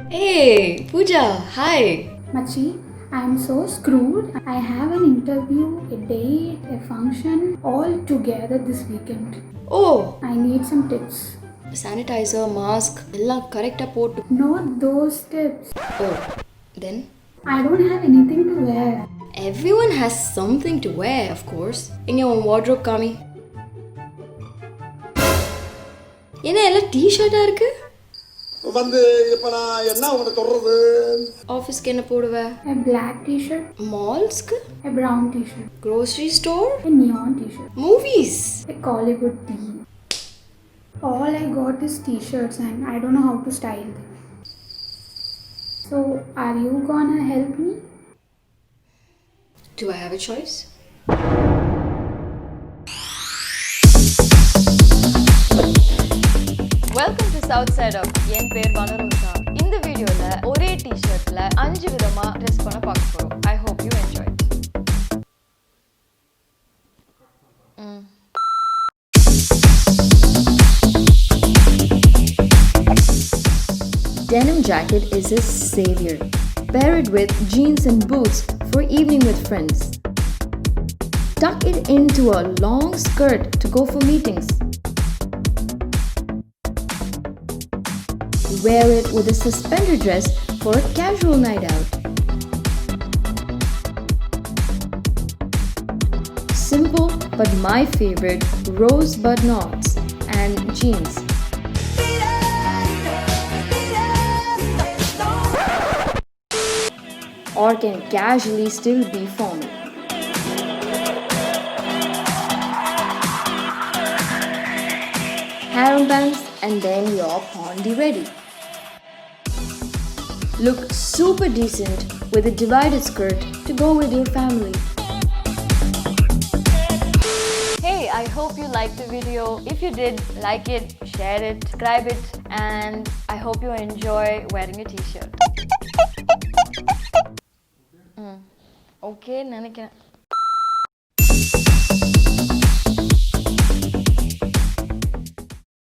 Hey, Pooja, hi. Machi, I am so screwed. I have an interview, a date, a function all together this weekend. Oh, I need some tips. sanitizer, mask, எல்லாம் கரெக்டா போட்டு. Not those tips. Oh, then I don't have anything to wear. everyone has something to wear, of course. இங்க உன் wardrobe காமி. என்ன எல்லாம் t-shirt இருக்கு? வந்து இப்ப நான் என்ன உனக்கு சொல்றது? ஆபீஸ்க்கு என்ன போடுவ? A black t-shirt, மால்ஸ்க்கு? a brown t-shirt, grocery store? a neon t-shirt, movies? a Collywood tee. All I got is t-shirts and I don't know how to style them. So, are you gonna help me? Do I have a choice? Welcome to south side of. என் பேர் Vana Rosa. இந்த வீடியோல ஒரே டி-ஷர்ட்ல 5 விதமா dress பண்ண பார்க்க போறோம். I hope you enjoy. Denim jacket is his savior. Pair it with jeans and boots for evening with friends. Tuck it into a long skirt to go for meetings. Wear it with a suspender dress for a casual night out. Simple but my favorite, rosebud knots and jeans. Or can casually still be formal. Harem pants and then you're pondy ready. Look super decent with a divided skirt to go with your family. Hey, I hope you liked the video. If you did, like it, share it, subscribe it, and I hope you enjoy wearing a t-shirt. Okay, நினைக்கிறேன்.